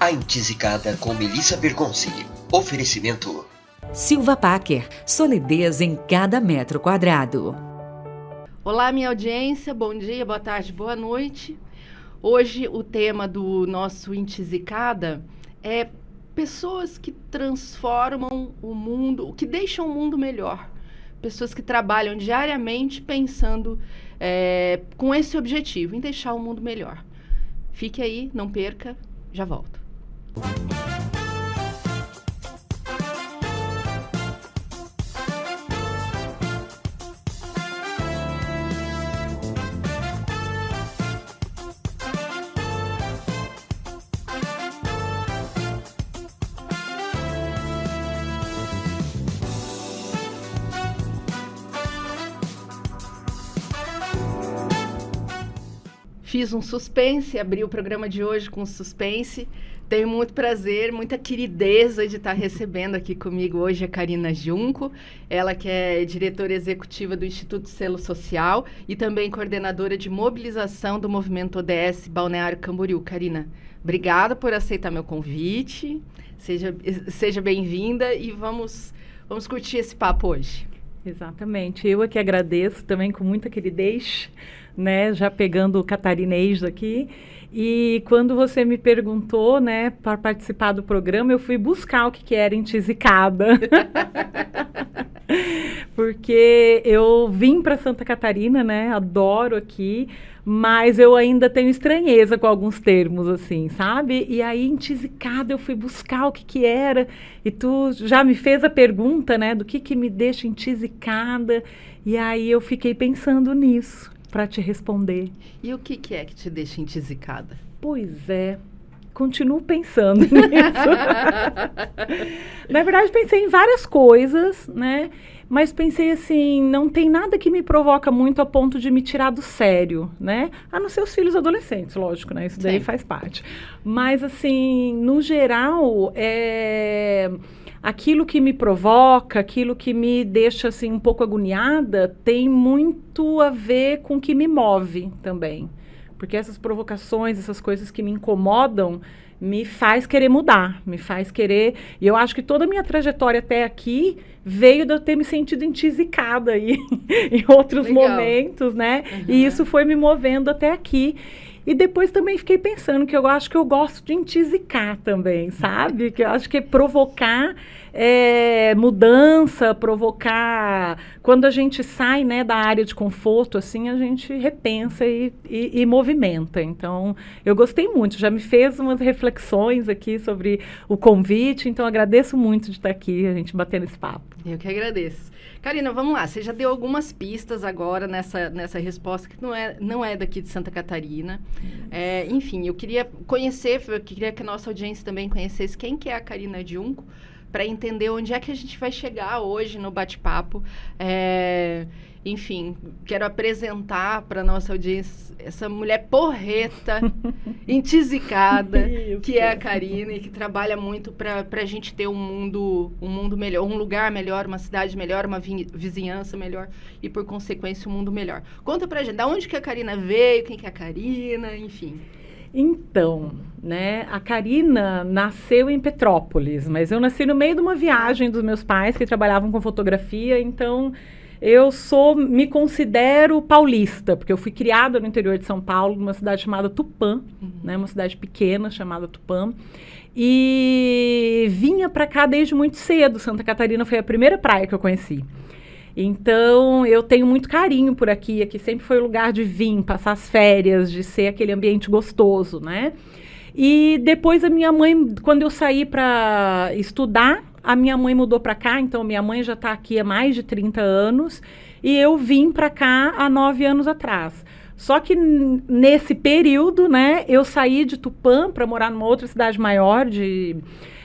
A Intisicada com Melissa Bergonzi. Oferecimento Silva Packer, solidez em cada metro quadrado. Olá, minha audiência, bom dia, boa tarde, boa noite. Hoje o tema do nosso Intisicada é pessoas que transformam o mundo, que deixam o mundo melhor. Pessoas que trabalham diariamente pensando com esse objetivo, em deixar o mundo melhor. Fique aí, não perca, já volto. Fiz um suspense, abri o programa de hoje com suspense. Tenho muito prazer, muita querideza de estar recebendo aqui comigo hoje a Karina Junco. Ela que é diretora executiva do Instituto Selo Social e também coordenadora de mobilização do movimento ODS Balneário Camboriú. Karina, obrigada por aceitar meu convite. Seja bem-vinda e vamos curtir esse papo hoje. Exatamente. Eu aqui agradeço também com muita queridez, né, já pegando o catarinês aqui. E quando você me perguntou, né, para participar do programa, eu fui buscar o que era Intisicada. Porque eu vim para Santa Catarina, né, adoro aqui, mas eu ainda tenho estranheza com alguns termos, assim, sabe? E aí, Intisicada, eu fui buscar o que era, e tu já me fez a pergunta, né, do que me deixa intisicada, e aí eu fiquei pensando nisso para te responder. E o que é que te deixa intisicada? Pois é, continuo pensando nisso. Na verdade, pensei em várias coisas, né? Mas pensei assim, não tem nada que me provoca muito a ponto de me tirar do sério, né? A não ser os filhos adolescentes, lógico, né? Isso daí faz parte. Mas, assim, no geral, aquilo que me provoca, aquilo que me deixa, assim, um pouco agoniada, tem muito a ver com o que me move também. Porque essas provocações, essas coisas que me incomodam, me faz querer mudar, me faz querer... E eu acho que toda a minha trajetória até aqui veio de eu ter me sentido intisicada aí, em outros momentos, né? Uhum. E isso foi me movendo até aqui. E depois também fiquei pensando que eu acho que eu gosto de intisicar também, sabe? Que eu acho que é provocar mudança, provocar... Quando a gente sai, né, da área de conforto, assim, a gente repensa e movimenta. Então, eu gostei muito. Já me fez umas reflexões aqui sobre o convite. Então, agradeço muito de estar aqui, a gente batendo esse papo. Eu que agradeço. Karina, vamos lá. Você já deu algumas pistas agora nessa resposta, que não é daqui de Santa Catarina. Enfim, eu queria que a nossa audiência também conhecesse quem que é a Karina Junco, para entender onde é que a gente vai chegar hoje no bate-papo. Enfim, quero apresentar para a nossa audiência essa mulher porreta, intisicada, que é a Karina, e que trabalha muito para a gente ter um mundo melhor, um lugar melhor, uma cidade melhor, uma vizinhança melhor e, por consequência, um mundo melhor. Conta para a gente, da onde que a Karina veio, quem que é a Karina, enfim... Então, né, a Karina nasceu em Petrópolis, mas eu nasci no meio de uma viagem dos meus pais que trabalhavam com fotografia, então eu me considero paulista, porque eu fui criada no interior de São Paulo, numa cidade chamada Tupã, né, uma cidade pequena chamada Tupã, e vinha para cá desde muito cedo. Santa Catarina foi a primeira praia que eu conheci. Então, eu tenho muito carinho por aqui. Aqui sempre foi o lugar de vir, passar as férias, de ser aquele ambiente gostoso, né? E depois a minha mãe, quando eu saí para estudar, a minha mãe mudou para cá. Então, minha mãe já está aqui há mais de 30 anos. E eu vim para cá há 9 anos atrás. Só que nesse período, né, eu saí de Tupã para morar numa outra cidade maior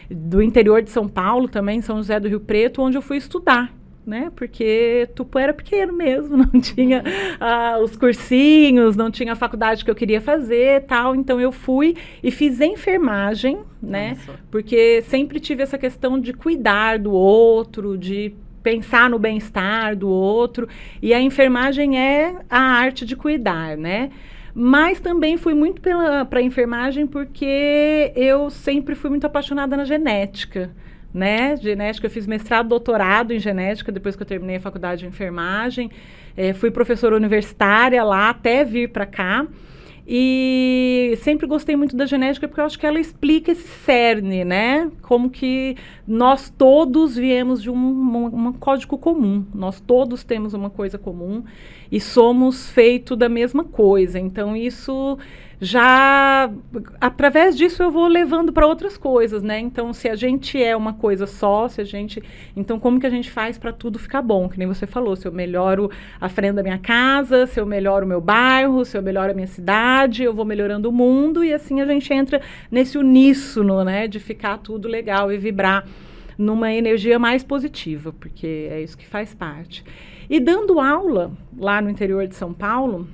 do interior de São Paulo também, São José do Rio Preto, onde eu fui estudar. Né? Porque Tupã era pequeno mesmo, não tinha os cursinhos, não tinha a faculdade que eu queria fazer, tal. Então eu fui e fiz enfermagem, né? Porque sempre tive essa questão de cuidar do outro, de pensar no bem-estar do outro. E a enfermagem é a arte de cuidar, né? Mas também fui muito para a enfermagem porque eu sempre fui muito apaixonada na genética, né? Genética, eu fiz mestrado, doutorado em genética depois que eu terminei a faculdade de enfermagem. Fui professora universitária lá até vir para cá. E sempre gostei muito da genética porque eu acho que ela explica esse cerne, né? Como que nós todos viemos de um código comum. Nós todos temos uma coisa comum e somos feitos da mesma coisa. Então, isso já... Através disso, eu vou levando para outras coisas, né? Então, se a gente é uma coisa só, se a gente... Então, como que a gente faz para tudo ficar bom? Que nem você falou, se eu melhoro a frente da minha casa, se eu melhoro o meu bairro, se eu melhoro a minha cidade, eu vou melhorando o mundo e assim a gente entra nesse uníssono, né? De ficar tudo legal e vibrar numa energia mais positiva, porque é isso que faz parte. E dando aula lá no interior de São Paulo,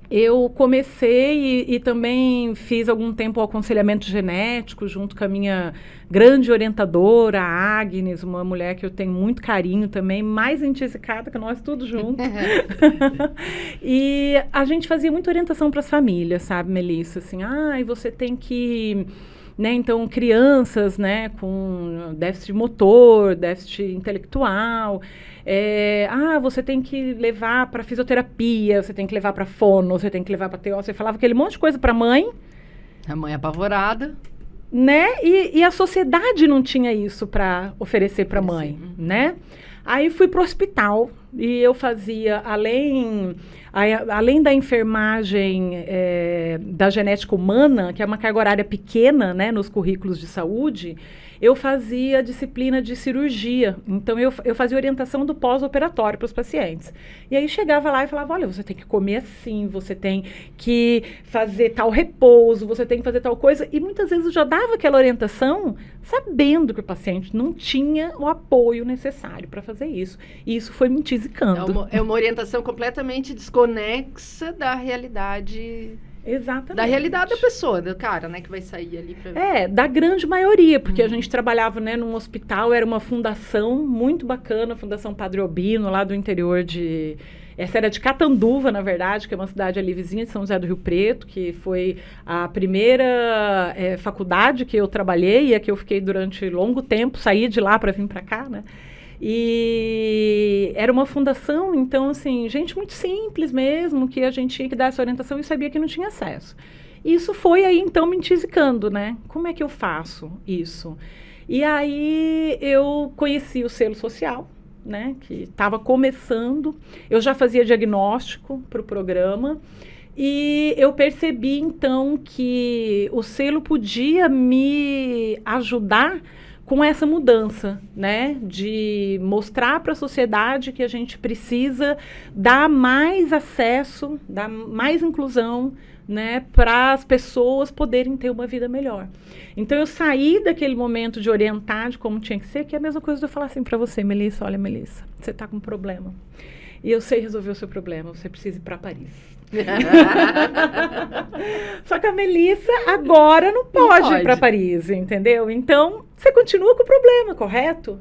eu comecei e também fiz algum tempo o aconselhamento genético junto com a minha grande orientadora, a Agnes, uma mulher que eu tenho muito carinho também, mais intisicada que nós, tudo junto. E a gente fazia muita orientação para as famílias, sabe, Melissa? Assim, e você tem que... Né, então, crianças, né, com déficit motor, déficit intelectual, você tem que levar para fisioterapia, você tem que levar para fono, você tem que levar para TO. Você falava aquele monte de coisa para a mãe. A mãe apavorada. Né, e a sociedade não tinha isso para oferecer para a mãe, né? Aí fui para o hospital e eu fazia, além da enfermagem da genética humana, que é uma carga horária pequena, né, nos currículos de saúde, eu fazia disciplina de cirurgia. Então, eu fazia orientação do pós-operatório para os pacientes. E aí, chegava lá e falava, olha, você tem que comer assim, você tem que fazer tal repouso, você tem que fazer tal coisa. E muitas vezes eu já dava aquela orientação sabendo que o paciente não tinha o apoio necessário para fazer isso. E isso foi me intisicando. É uma orientação completamente desconexa da realidade... Exatamente. Da realidade da pessoa, do cara, né, que vai sair ali para... Da grande maioria, porque a gente trabalhava, né, num hospital, era uma fundação muito bacana, a Fundação Padre Obino, lá do interior de... Essa era de Catanduva, na verdade, que é uma cidade ali vizinha de São José do Rio Preto, que foi a primeira faculdade que eu trabalhei e a que eu fiquei durante longo tempo, saí de lá para vir para cá, né? E era uma fundação, então, assim, gente muito simples mesmo, que a gente tinha que dar essa orientação e sabia que não tinha acesso. Isso foi aí, então, me intisicando, né? Como é que eu faço isso? E aí eu conheci o selo social, né? Que estava começando. Eu já fazia diagnóstico para o programa. E eu percebi, então, que o selo podia me ajudar com essa mudança, né, de mostrar para a sociedade que a gente precisa dar mais acesso, dar mais inclusão, né, para as pessoas poderem ter uma vida melhor. Então, eu saí daquele momento de orientar de como tinha que ser, que é a mesma coisa de eu falar assim para você, Melissa, olha, Melissa, você está com um problema. E eu sei resolver o seu problema, você precisa ir para Paris. Só que a Melissa agora não pode ir para Paris, entendeu? Então, você continua com o problema, correto?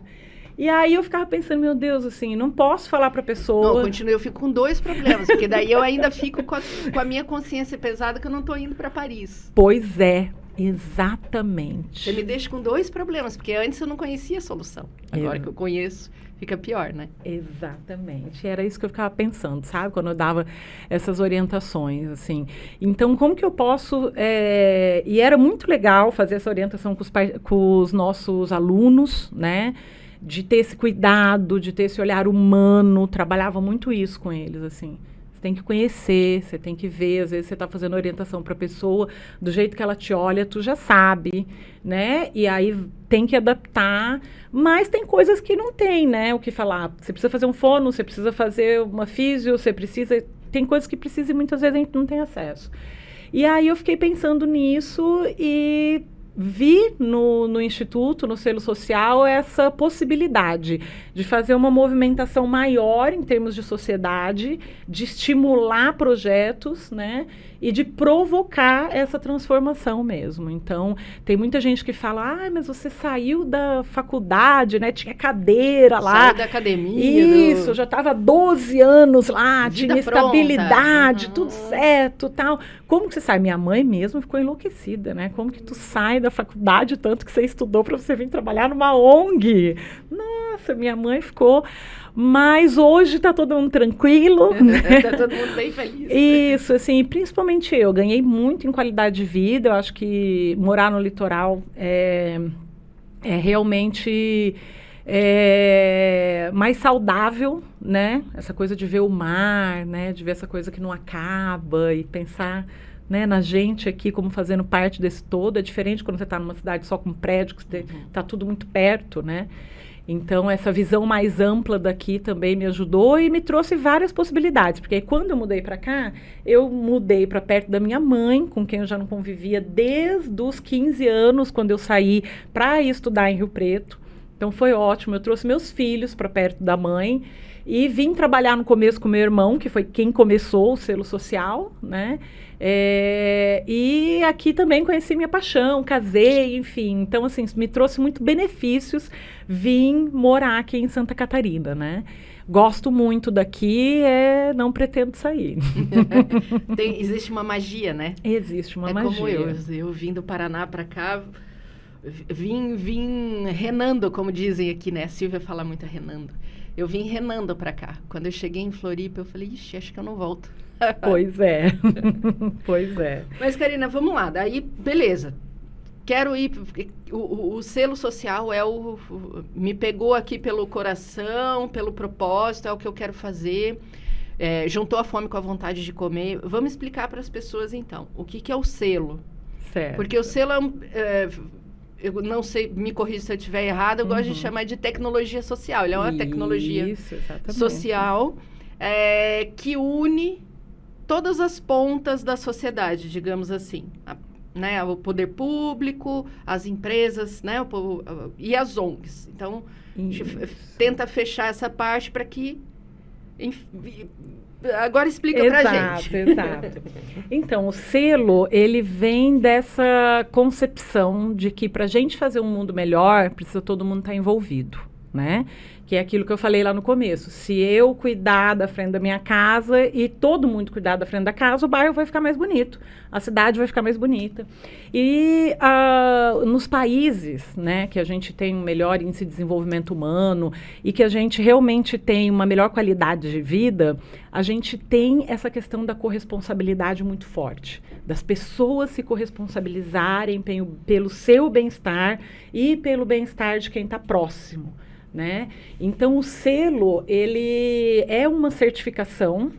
E aí eu ficava pensando, meu Deus, assim, não posso falar para a pessoa... Não, eu fico com 2 problemas, porque daí eu ainda fico com a minha consciência pesada que eu não estou indo para Paris. Pois é, exatamente. Você me deixa com 2 problemas, porque antes eu não conhecia a solução. Agora que eu conheço... Fica pior, né? Exatamente. Era isso que eu ficava pensando, sabe? Quando eu dava essas orientações, assim. Então, como que eu posso... E era muito legal fazer essa orientação com os nossos alunos, né? De ter esse cuidado, de ter esse olhar humano. Trabalhava muito isso com eles, assim. Você tem que conhecer, você tem que ver. Às vezes, você está fazendo orientação para a pessoa, do jeito que ela te olha, tu já sabe, né? E aí, tem que adaptar... Mas tem coisas que não tem, né? O que falar. Você precisa fazer um fono, você precisa fazer uma físio, você precisa... Tem coisas que precisa e muitas vezes a gente não tem acesso. E aí eu fiquei pensando nisso e vi no Instituto, no Selo Social, essa possibilidade de fazer uma movimentação maior em termos de sociedade, de estimular projetos, né? E de provocar essa transformação mesmo. Então, tem muita gente que fala, mas você saiu da faculdade, né? Tinha cadeira lá. Saiu da academia. Isso, já estava 12 anos lá, Vida tinha pronta. estabilidade, tudo certo, tal. Como que você sai? Minha mãe mesmo ficou enlouquecida, né? Como que tu sai da faculdade, tanto que você estudou para você vir trabalhar numa ONG? Nossa, minha mãe ficou... Mas hoje está todo mundo tranquilo. Está todo mundo bem feliz. Isso, assim, principalmente eu. Ganhei muito em qualidade de vida. Eu acho que morar no litoral é realmente mais saudável, né? Essa coisa de ver o mar, né? De ver essa coisa que não acaba e pensar... Né, na gente aqui como fazendo parte desse todo. É diferente quando você está numa cidade só com prédio, que está tudo muito perto, né? Então, essa visão mais ampla daqui também me ajudou e me trouxe várias possibilidades. Porque quando eu mudei para cá, eu mudei para perto da minha mãe, com quem eu já não convivia desde os 15 anos, quando eu saí para ir estudar em Rio Preto. Então, foi ótimo. Eu trouxe meus filhos para perto da mãe e vim trabalhar no começo com meu irmão, que foi quem começou o Selo Social, né? E aqui também conheci minha paixão, casei, enfim. Então, assim, me trouxe muito benefícios vim morar aqui em Santa Catarina, né? Gosto muito daqui, não pretendo sair. Existe uma magia, né? Existe uma magia. Como eu vim do Paraná para cá, vim renando, como dizem aqui, né? A Silvia fala muito renando. Eu vim renando para cá. Quando eu cheguei em Floripa, eu falei, ixi, acho que eu não volto. Pois é. Pois é. Mas, Karina, vamos lá. Daí, beleza. Quero ir... O Selo Social me pegou aqui pelo coração, pelo propósito, é o que eu quero fazer. Juntou a fome com a vontade de comer. Vamos explicar para as pessoas, então, o que é o selo. Certo. Porque o selo eu não sei, me corrija se eu estiver errado, eu gosto de chamar de tecnologia social. Ele é uma tecnologia social que une todas as pontas da sociedade, digamos assim. Né, o poder público, as empresas, né, e as ONGs. Então, a gente tenta fechar essa parte para que... Agora explica pra gente. Exato. Então, o selo, ele vem dessa concepção de que para a gente fazer um mundo melhor, precisa todo mundo estar envolvido, né? Que é aquilo que eu falei lá no começo. Se eu cuidar da frente da minha casa e todo mundo cuidar da frente da casa, o bairro vai ficar mais bonito, a cidade vai ficar mais bonita. E nos países, né, que a gente tem um melhor índice de desenvolvimento humano e que a gente realmente tem uma melhor qualidade de vida, a gente tem essa questão da corresponsabilidade muito forte, das pessoas se corresponsabilizarem pelo seu bem-estar e pelo bem-estar de quem está próximo. Né? Então, o selo, ele é uma certificação,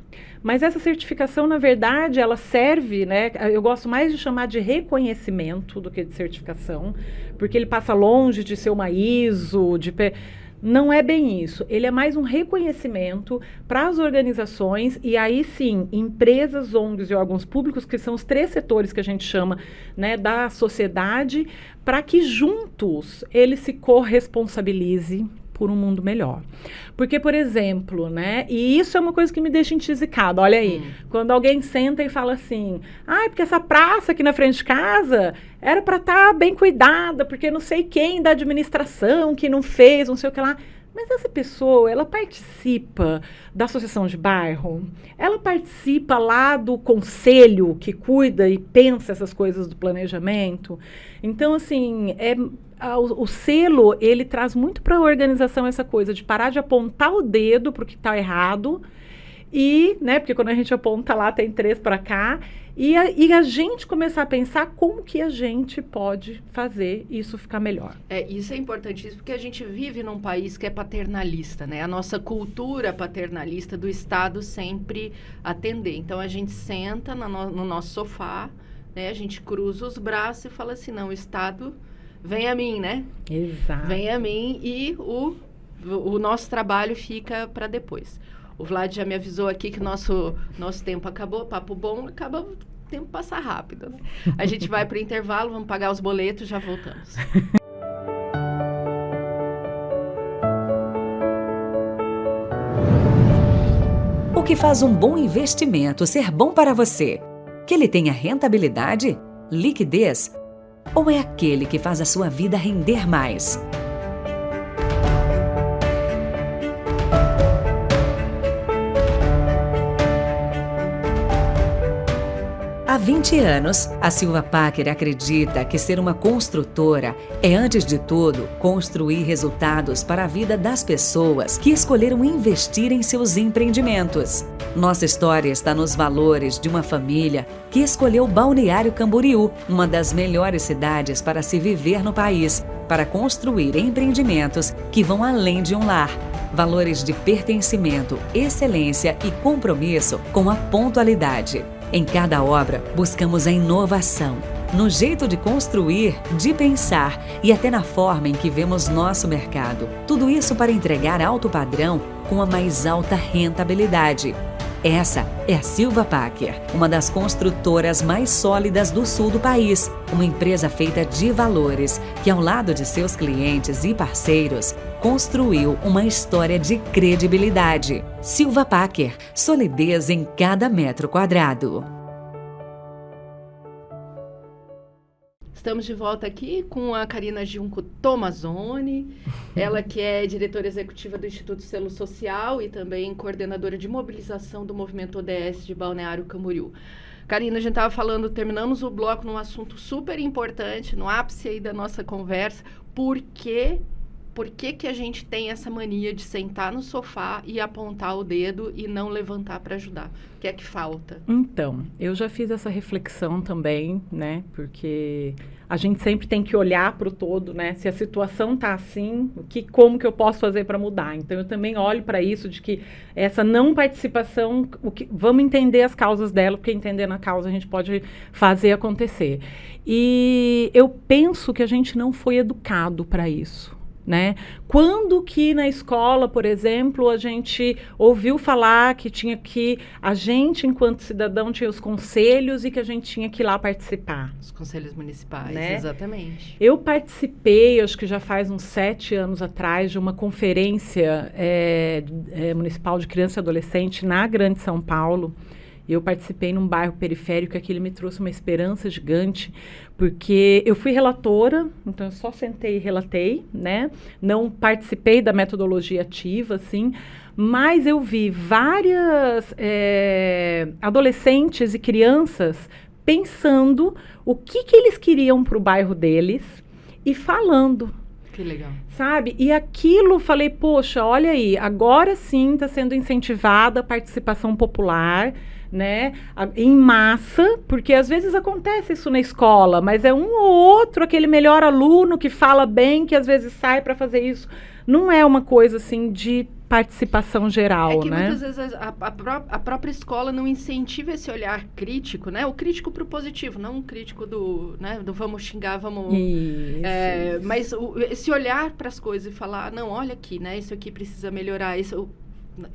mas essa certificação, na verdade, ela serve, né? Eu gosto mais de chamar de reconhecimento do que de certificação, porque ele passa longe de ser uma ISO, não é bem isso. Ele é mais um reconhecimento para as organizações e aí sim, empresas, ONGs e órgãos públicos, que são os 3 setores que a gente chama, né, da sociedade, para que juntos eles se corresponsabilizem por um mundo melhor. Porque, por exemplo, né, e isso é uma coisa que me deixa entisicada, olha aí, quando alguém senta e fala assim, porque essa praça aqui na frente de casa era para estar bem cuidada, porque não sei quem da administração que não fez, não sei o que lá. Mas essa pessoa, ela participa da associação de bairro? Ela participa lá do conselho que cuida e pensa essas coisas do planejamento? Então, assim, o selo, ele traz muito para a organização essa coisa de parar de apontar o dedo para o que está errado e, né, porque quando a gente aponta lá, tem 3 para cá, e a gente começar a pensar como que a gente pode fazer isso ficar melhor. Isso é importantíssimo, porque a gente vive num país que é paternalista, né? A nossa cultura paternalista do Estado sempre atender. Então, a gente senta no nosso sofá, né? A gente cruza os braços e fala assim, não, o Estado vem a mim, né? Exato. Vem a mim e o nosso trabalho fica para depois. O Vlad já me avisou aqui que nosso tempo acabou, papo bom, acaba tempo passa rápido, né? A gente vai para o intervalo, vamos pagar os boletos, já voltamos. O que faz um bom investimento ser bom para você? Que ele tenha rentabilidade, liquidez, ou é aquele que faz a sua vida render mais? Há 20 anos, a Silva Packer acredita que ser uma construtora é, antes de tudo, construir resultados para a vida das pessoas que escolheram investir em seus empreendimentos. Nossa história está nos valores de uma família que escolheu Balneário Camboriú, uma das melhores cidades para se viver no país, para construir empreendimentos que vão além de um lar. Valores de pertencimento, excelência e compromisso com a pontualidade. Em cada obra, buscamos a inovação, no jeito de construir, de pensar e até na forma em que vemos nosso mercado. Tudo isso para entregar alto padrão com a mais alta rentabilidade. Essa é a Silva Packer, uma das construtoras mais sólidas do sul do país. Uma empresa feita de valores que, ao lado de seus clientes e parceiros, construiu uma história de credibilidade. Silva Packer, solidez em cada metro quadrado. Estamos de volta aqui com a Karina Junco Tomazoni, ela que é diretora executiva do Instituto Selo Social e também coordenadora de mobilização do movimento ODS de Balneário Camboriú. Karina, a gente estava falando, terminamos o bloco num assunto super importante, no ápice aí da nossa conversa, por que a gente tem essa mania de sentar no sofá e apontar o dedo e não levantar para ajudar? O que é que falta? Então, eu já fiz essa reflexão também, né? Porque a gente sempre tem que olhar para o todo, né? Se a situação está assim, como que eu posso fazer para mudar? Então, eu também olho para isso, de que essa não participação, vamos entender as causas dela, porque entendendo a causa a gente pode fazer acontecer. E eu penso que a gente não foi educado para isso. Né? Quando que na escola, por exemplo, a gente ouviu falar que a gente, enquanto cidadão, tinha os conselhos e que a gente tinha que ir lá participar? Os conselhos municipais, né? Exatamente. Eu participei, acho que já faz uns 7 anos atrás, de uma conferência municipal de criança e adolescente na Grande São Paulo. Eu participei num bairro periférico e aquilo me trouxe uma esperança gigante, porque eu fui relatora, então eu só sentei e relatei, né? Não participei da metodologia ativa, assim, mas eu vi várias adolescentes e crianças pensando o que eles queriam para o bairro deles e falando. Que legal. Sabe? E aquilo, falei, poxa, olha aí, agora sim está sendo incentivada a participação popular, né, em massa, porque às vezes acontece isso na escola, mas é um ou outro, aquele melhor aluno que fala bem, que às vezes sai para fazer isso. Não é uma coisa assim de participação geral, é que né? muitas vezes a própria escola não incentiva esse olhar crítico, né? O crítico para o positivo, não um crítico do vamos xingar, vamos... Isso. Mas esse olhar para as coisas e falar, não, olha aqui, né? Isso aqui precisa melhorar,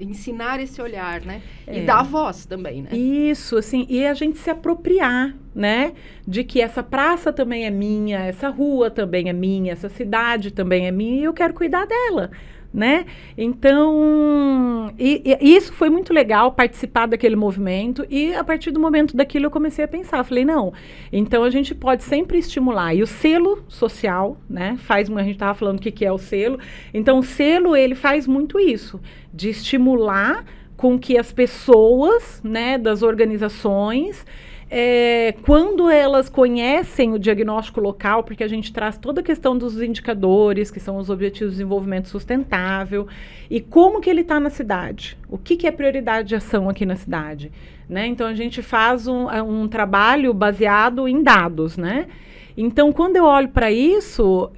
ensinar esse olhar, né? E dar voz também, né? Isso, assim, e a gente se apropriar, né? De que essa praça também é minha, essa rua também é minha, essa cidade também é minha e eu quero cuidar dela, né? Então, e isso foi muito legal, participar daquele movimento, e a partir do momento daquilo eu comecei a pensar, falei, não, então a gente pode sempre estimular, e o selo social, né, a gente estava falando o que é o selo, então o selo, ele faz muito isso, de estimular com que as pessoas, né, das organizações, quando elas conhecem o diagnóstico local, porque a gente traz toda a questão dos indicadores, que são os Objetivos de Desenvolvimento Sustentável, e como que ele está na cidade, o que é prioridade de ação aqui na cidade, né? Então, a gente faz um trabalho baseado em dados, né? Então, quando eu olho para isso,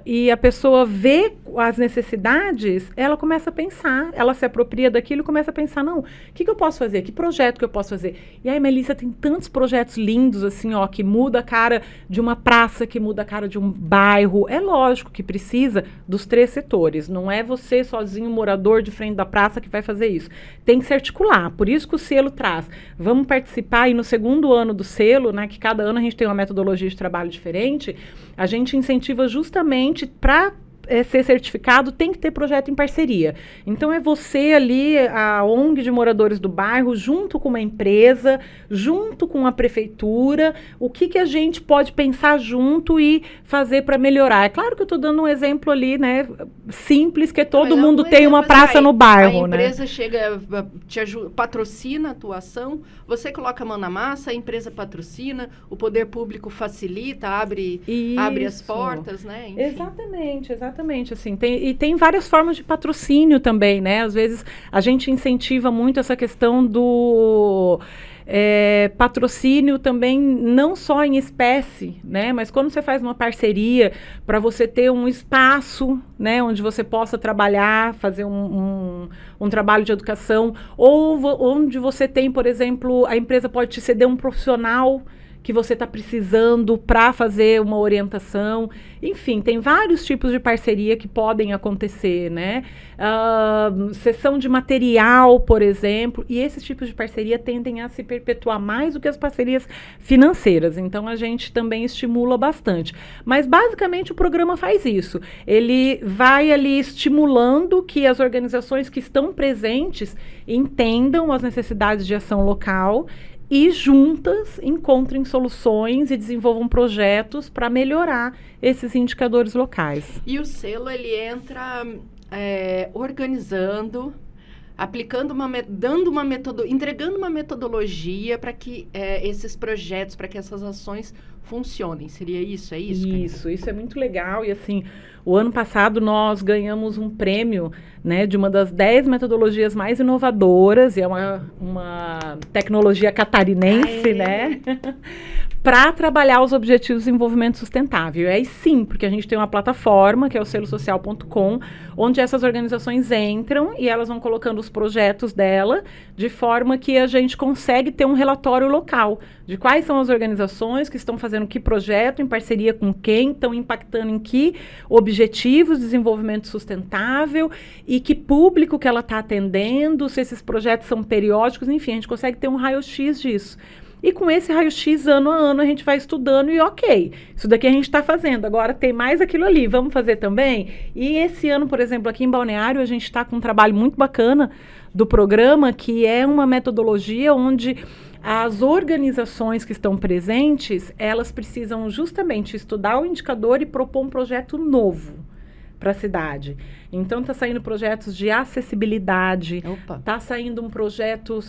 e a pessoa vê as necessidades, ela começa a pensar, ela se apropria daquilo e começa a pensar, não, o que eu posso fazer? Que projeto que eu posso fazer? E aí, Melissa, tem tantos projetos lindos, assim, ó, que muda a cara de uma praça, que muda a cara de um bairro. É lógico que precisa dos 3 setores, não é você sozinho, morador de frente da praça, que vai fazer isso. Tem que se articular, por isso que o selo traz. Vamos participar, e no segundo ano do selo, né, que cada ano a gente tem uma metodologia de trabalho diferente, a gente incentiva justamente para ser certificado, tem que ter projeto em parceria. Então, é você ali, a ONG de moradores do bairro, junto com uma empresa, junto com a prefeitura, o que a gente pode pensar junto e fazer para melhorrar. É claro que eu estou dando um exemplo ali, né, simples, que todo mundo tem uma praça no bairro, né? A empresa chega, te ajuda, patrocina a tua ação, você coloca a mão na massa, a empresa patrocina, o poder público facilita, abre as portas, né? Enfim. Exatamente, assim, tem várias formas de patrocínio também, né? Às vezes a gente incentiva muito essa questão do patrocínio também, não só em espécie, né? Mas quando você faz uma parceria para você ter um espaço, né? Onde você possa trabalhar, fazer um trabalho de educação, ou onde você tem, por exemplo, a empresa pode te ceder um profissional que você está precisando para fazer uma orientação. Enfim, tem vários tipos de parceria que podem acontecer, né? Cessão de material, por exemplo, e esses tipos de parceria tendem a se perpetuar mais do que as parcerias financeiras. Então, a gente também estimula bastante. Mas, basicamente, o programa faz isso. Ele vai ali estimulando que as organizações que estão presentes entendam as necessidades de ação local e juntas encontrem soluções e desenvolvam projetos para melhorar esses indicadores locais. E o selo, ele entra organizando, aplicando entregando uma metodologia para que esses projetos, para que essas ações funcionem. Seria isso? É isso? Isso é muito legal. E assim, o ano passado nós ganhamos um prêmio, né, de uma das 10 metodologias mais inovadoras, e é uma tecnologia catarinense, né? Para trabalhar os objetivos de desenvolvimento sustentável. E aí sim, porque a gente tem uma plataforma, que é o selosocial.com, onde essas organizações entram e elas vão colocando os projetos dela, de forma que a gente consegue ter um relatório local de quais são as organizações que estão fazendo que projeto, em parceria com quem, estão impactando em que objetivos de desenvolvimento sustentável e que público que ela está atendendo, se esses projetos são periódicos, enfim, a gente consegue ter um raio-x disso. E com esse raio-x, ano a ano, a gente vai estudando e ok, isso daqui a gente está fazendo, agora tem mais aquilo ali, vamos fazer também? E esse ano, por exemplo, aqui em Balneário, a gente está com um trabalho muito bacana do programa, que é uma metodologia onde as organizações que estão presentes, elas precisam justamente estudar o indicador e propor um projeto novo para a cidade. Então, está saindo projetos de acessibilidade, está saindo um projeto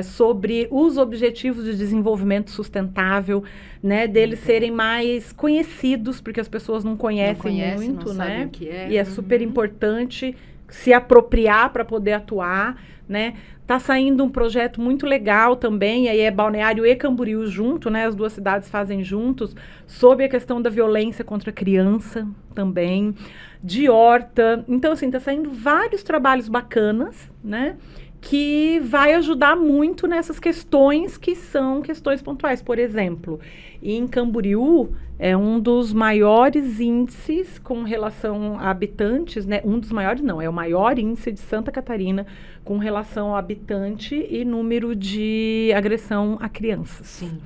sobre os objetivos de desenvolvimento sustentável, né, deles serem mais conhecidos, porque as pessoas não conhecem muito, não né? sabem o que é. E é super importante se apropriar para poder atuar, né? Tá saindo um projeto muito legal também, aí é Balneário e Camboriú junto, né? As duas cidades fazem juntos, sobre a questão da violência contra a criança também, de horta. Então, assim, tá saindo vários trabalhos bacanas, né? Que vai ajudar muito nessas questões que são questões pontuais. Por exemplo, em Camboriú, é um dos maiores índices com relação a habitantes, né? Um dos maiores não, é o maior índice de Santa Catarina com relação ao habitante e número de agressão a crianças. Sim.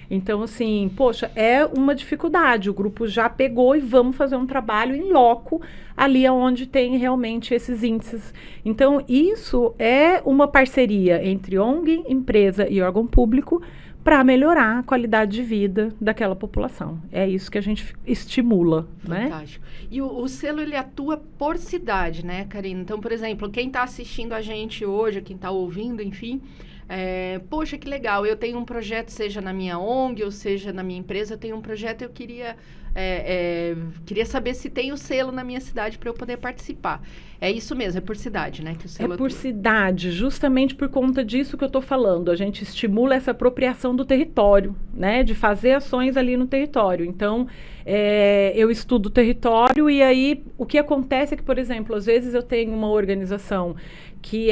Então, assim, poxa, é uma dificuldade. O grupo já pegou e vamos fazer um trabalho em loco, ali onde tem realmente esses índices. Então, isso é uma parceria entre ONG, empresa e órgão público para melhorar a qualidade de vida daquela população. É isso que a gente estimula, né? Fantástico. E o selo, ele atua por cidade, né, Karina? Então, por exemplo, quem está assistindo a gente hoje, quem está ouvindo, enfim... poxa, que legal, eu tenho um projeto, seja na minha ONG ou seja na minha empresa, eu tenho um projeto, eu queria queria saber se tem o selo na minha cidade para eu poder participar. É isso mesmo, é por cidade, né? Que o selo É por cidade, justamente por conta disso que eu estou falando. A gente estimula essa apropriação do território, né? De fazer ações ali no território. Então, eu estudo o território e aí o que acontece é que, por exemplo, às vezes eu tenho uma organização que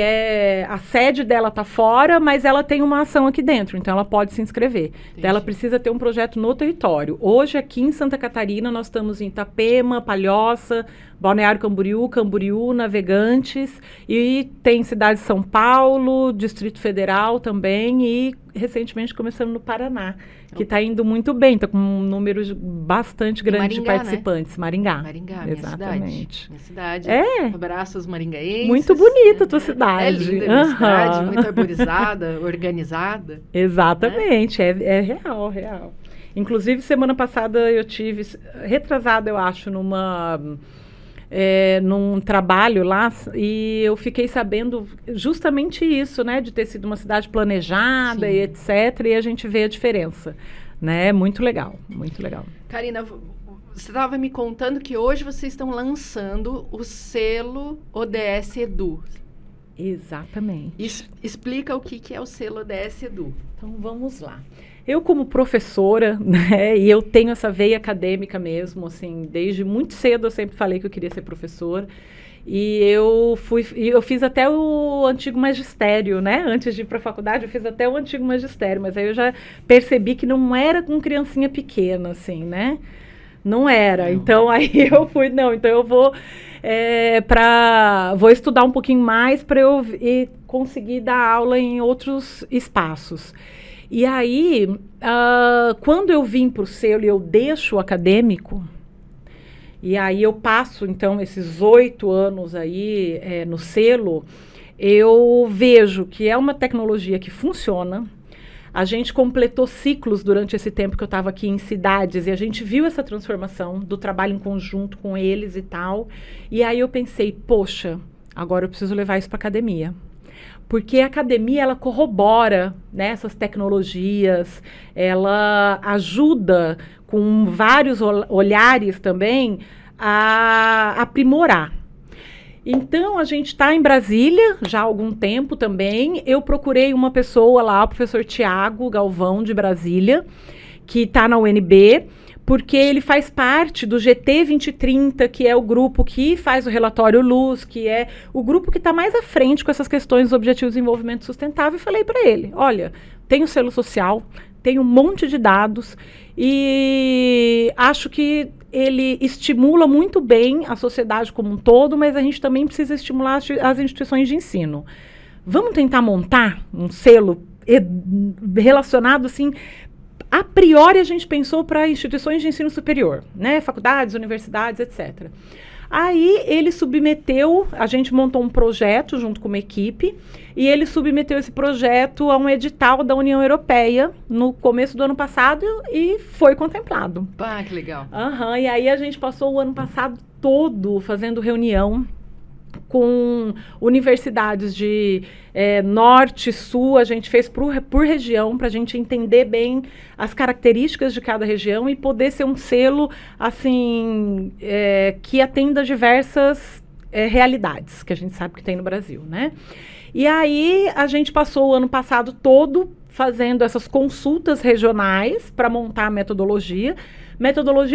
a sede dela está fora, mas ela tem uma ação aqui dentro, então ela pode se inscrever. Então, ela precisa ter um projeto no território. Hoje, aqui em Santa Catarina, nós estamos em Itapema, Palhoça, Balneário Camboriú, Navegantes, e tem cidade de São Paulo, Distrito Federal também, e recentemente começamos no Paraná, que está indo muito bem, está com um número bastante grande de participantes. Né? Maringá, exatamente. Minha cidade. Abraços maringaenses. Muito bonita a tua cidade. É linda a minha cidade, muito arborizada, organizada. Exatamente, é real. Inclusive, semana passada eu tive, retrasada eu acho, num trabalho lá, e eu fiquei sabendo justamente isso, né, de ter sido uma cidade planejada. Sim. E etc, e a gente vê a diferença, né, muito legal. Karina, você estava me contando que hoje vocês estão lançando o selo ODS Edu. Exatamente. Explica o que é o selo ODS Edu. Então, vamos lá. Eu, como professora, né, e eu tenho essa veia acadêmica mesmo, assim, desde muito cedo eu sempre falei que eu queria ser professora, e eu fiz até o antigo magistério, né, antes de ir para a faculdade eu fiz até o antigo magistério, mas aí eu já percebi que não era com criancinha pequena, assim, né, não era, não. Então aí eu fui, então eu vou estudar um pouquinho mais para eu conseguir dar aula em outros espaços. E aí, quando eu vim para o selo e eu deixo o acadêmico, e aí eu passo, então, esses 8 anos aí no selo, eu vejo que é uma tecnologia que funciona. A gente completou ciclos durante esse tempo que eu estava aqui em cidades e a gente viu essa transformação do trabalho em conjunto com eles e tal. E aí eu pensei, poxa, agora eu preciso levar isso para a academia. Porque a academia, ela corrobora, né, essas tecnologias, ela ajuda com vários olhares também a aprimorar. Então, a gente está em Brasília já há algum tempo também. Eu procurei uma pessoa lá, o professor Tiago Galvão, de Brasília, que está na UNB, porque ele faz parte do GT 2030, que é o grupo que faz o relatório Luz, que é o grupo que está mais à frente com essas questões dos Objetivos de Desenvolvimento Sustentável, e falei para ele, olha, tem o selo social, tem um monte de dados, e acho que ele estimula muito bem a sociedade como um todo, mas a gente também precisa estimular as instituições de ensino. Vamos tentar montar um selo relacionado, assim, a priori a gente pensou para instituições de ensino superior, né, faculdades, universidades, etc. Aí ele submeteu, a gente montou um projeto junto com uma equipe, e ele submeteu esse projeto a um edital da União Europeia no começo do ano passado e foi contemplado. Ah, que legal. E aí a gente passou o ano passado todo fazendo reunião com universidades de norte, sul, a gente fez por região, para a gente entender bem as características de cada região e poder ser um selo, assim, que atenda diversas realidades que a gente sabe que tem no Brasil, né? E aí a gente passou o ano passado todo fazendo essas consultas regionais para montar a metodologia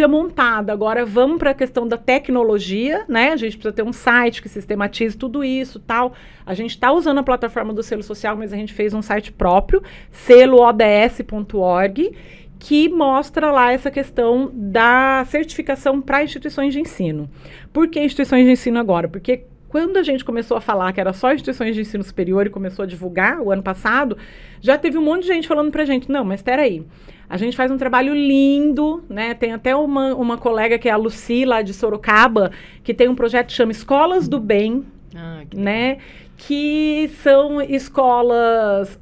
montada. Agora vamos para a questão da tecnologia, né? A gente precisa ter um site que sistematize tudo isso, tal. A gente está usando a plataforma do selo social, mas a gente fez um site próprio, seloods.org, que mostra lá essa questão da certificação para instituições de ensino. Por que instituições de ensino agora? Porque quando a gente começou a falar que era só instituições de ensino superior e começou a divulgar o ano passado, já teve um monte de gente falando pra gente, não, mas espera aí, a gente faz um trabalho lindo, né? Tem até uma colega que é a Lucy, lá de Sorocaba, que tem um projeto que chama Escolas do Bem, né? Que são escolas...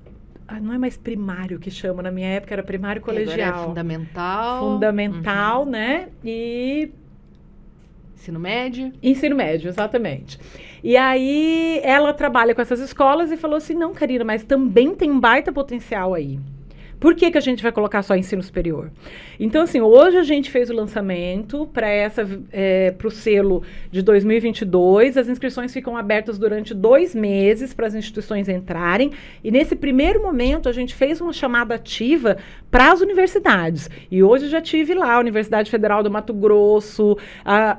não é mais primário que chama, na minha época era primário colegial. Agora é fundamental. Fundamental, né? E... Ensino médio? Ensino médio, exatamente. E aí ela trabalha com essas escolas e falou assim, não, Karina, mas também tem um baita potencial aí. Por que a gente vai colocar só ensino superior? Então, assim, hoje a gente fez o lançamento para o selo de 2022. As inscrições ficam abertas durante 2 meses para as instituições entrarem. E nesse primeiro momento, a gente fez uma chamada ativa para as universidades. E hoje já tive lá a Universidade Federal do Mato Grosso,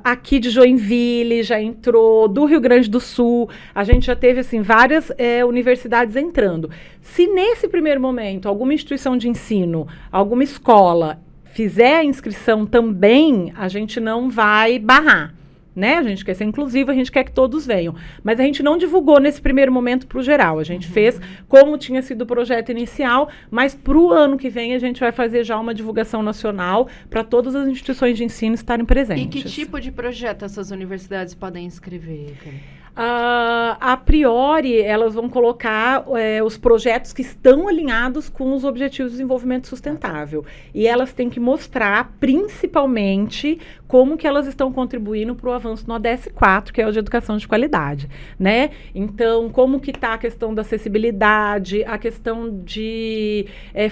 aqui de Joinville já entrou, do Rio Grande do Sul. A gente já teve, assim, várias universidades entrando. Se nesse primeiro momento alguma instituição de ensino, alguma escola fizer a inscrição também, a gente não vai barrar, né? A gente quer ser inclusivo, a gente quer que todos venham. Mas a gente não divulgou nesse primeiro momento para o geral. A gente fez como tinha sido o projeto inicial, mas para o ano que vem a gente vai fazer já uma divulgação nacional para todas as instituições de ensino estarem presentes. E que tipo de projeto essas universidades podem inscrever, Karina? A priori, elas vão colocar os projetos que estão alinhados com os Objetivos de Desenvolvimento Sustentável. E elas têm que mostrar, principalmente, como que elas estão contribuindo para o avanço no ODS 4, que é o de educação de qualidade, né? Então, como que está a questão da acessibilidade, a questão de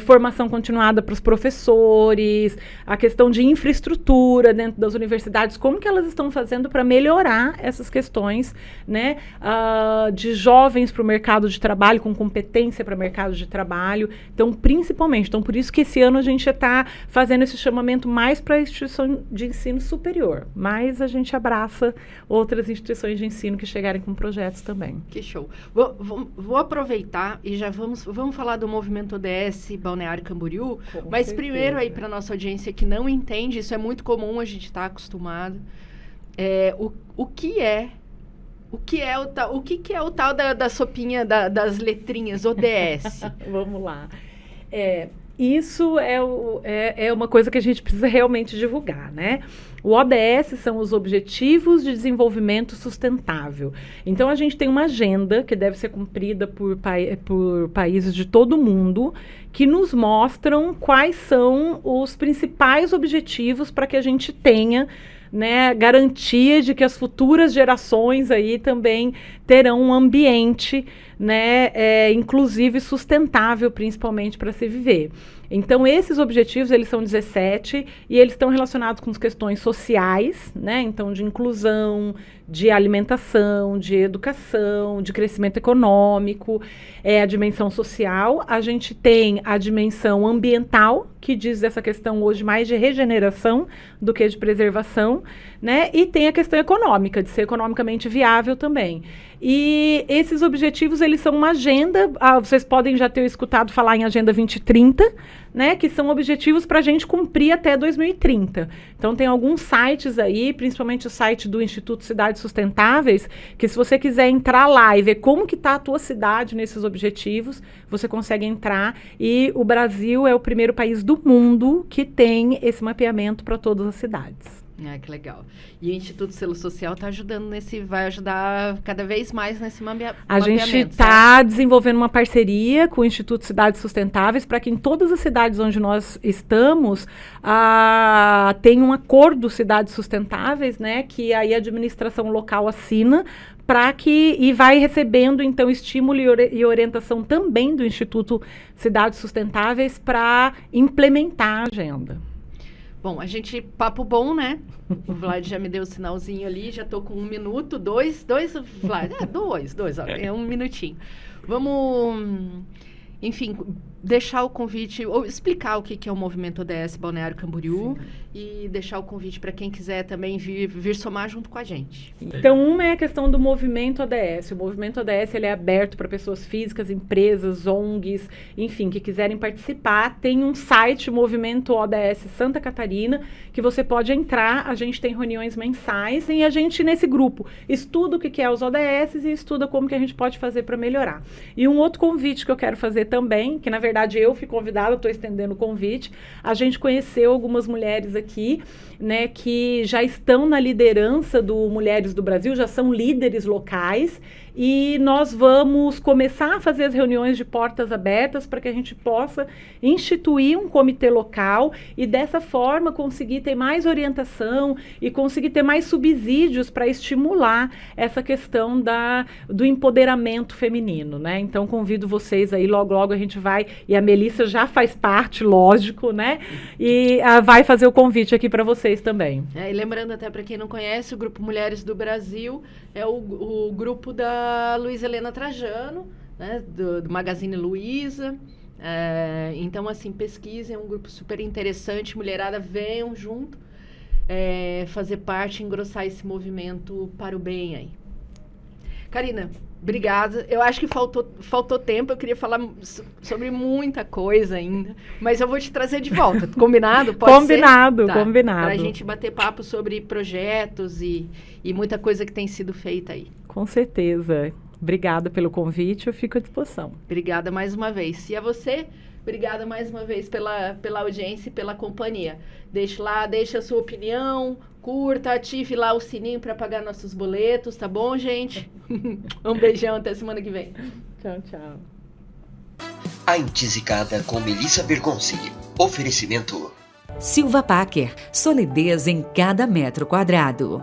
formação continuada para os professores, a questão de infraestrutura dentro das universidades, como que elas estão fazendo para melhorar essas questões, né, de jovens para o mercado de trabalho, com competência para o mercado de trabalho. Então, principalmente, por isso que esse ano a gente está fazendo esse chamamento mais para a instituição de ensino superior, mas a gente abraça outras instituições de ensino que chegarem com projetos também. Que show. Vou aproveitar e já vamos falar do movimento ODS Balneário Camboriú, mas certeza. Primeiro aí para nossa audiência que não entende, isso é muito comum, a gente está acostumado, o que é o tal da sopinha das letrinhas, ODS? Vamos lá. Isso é uma coisa que a gente precisa realmente divulgar, né? O ODS são os Objetivos de Desenvolvimento Sustentável. Então, a gente tem uma agenda que deve ser cumprida por países de todo o mundo, que nos mostram quais são os principais objetivos para que a gente tenha, né, garantia de que as futuras gerações aí também terão um ambiente, né, inclusive sustentável, principalmente para se viver. Então, esses objetivos, eles são 17 e eles estão relacionados com as questões sociais, né? Então, de inclusão, de alimentação, de educação, de crescimento econômico, a dimensão social. A gente tem a dimensão ambiental, que diz essa questão hoje mais de regeneração do que de preservação, né? E tem a questão econômica, de ser economicamente viável também. E esses objetivos, eles são uma agenda, vocês podem já ter escutado falar em Agenda 2030, né, que são objetivos para a gente cumprir até 2030. Então, tem alguns sites aí, principalmente o site do Instituto Cidades Sustentáveis, que se você quiser entrar lá e ver como que está a tua cidade nesses objetivos, você consegue entrar. E o Brasil é o primeiro país do mundo que tem esse mapeamento para todas as cidades. Que legal. E o Instituto Selo Social vai ajudar cada vez mais nesse mapeamento. A gente está desenvolvendo uma parceria com o Instituto Cidades Sustentáveis para que em todas as cidades onde nós estamos tenha um acordo Cidades Sustentáveis, né, que aí a administração local assina e vai recebendo, então, estímulo e orientação também do Instituto Cidades Sustentáveis para implementar a agenda. Bom, papo bom, né? O Vlad já me deu o sinalzinho ali, já tô com 1 minuto, dois, Vlad, dois, ó, é 1 minutinho. Vamos, enfim, deixar o convite, ou explicar o que é o movimento ODS Balneário Camboriú. Sim. E deixar o convite para quem quiser também vir somar junto com a gente. Então, uma é a questão do movimento ODS. O movimento ODS ele é aberto para pessoas físicas, empresas, ONGs, enfim, que quiserem participar. Tem um site, Movimento ODS Santa Catarina, que você pode entrar. A gente tem reuniões mensais e a gente, nesse grupo, estuda o que é os ODS e estuda como que a gente pode fazer para melhorar. E um outro convite que eu quero fazer também, que na verdade eu fui convidada, estou estendendo o convite, a gente conheceu algumas mulheres aqui, né, que já estão na liderança do Mulheres do Brasil, já são líderes locais, e nós vamos começar a fazer as reuniões de portas abertas para que a gente possa instituir um comitê local e dessa forma conseguir ter mais orientação e conseguir ter mais subsídios para estimular essa questão do empoderamento feminino, né? Então convido vocês aí, logo a gente vai E a Melissa já faz parte, lógico, né? E vai fazer o convite aqui para vocês também. E lembrando até para quem não conhece, o Grupo Mulheres do Brasil é o grupo da Luísa Helena Trajano, né, do Magazine Luiza. Então, assim, pesquisem, é um grupo super interessante. Mulherada, venham junto fazer parte, engrossar esse movimento para o bem aí. Karina, obrigada. Eu acho que faltou tempo, eu queria falar sobre muita coisa ainda, mas eu vou te trazer de volta, combinado? Pode combinado, ser? combinado. Para a gente bater papo sobre projetos e muita coisa que tem sido feita aí. Com certeza. Obrigada pelo convite, eu fico à disposição. Obrigada mais uma vez. E a você, obrigada mais uma vez pela audiência e pela companhia. Deixe a sua opinião, curta, ative lá o sininho para pagar nossos boletos, tá bom, gente? Um beijão, até semana que vem. Tchau, tchau. A Intisicada com Melissa Bergonzi. Oferecimento. Silva Packer, solidez em cada metro quadrado.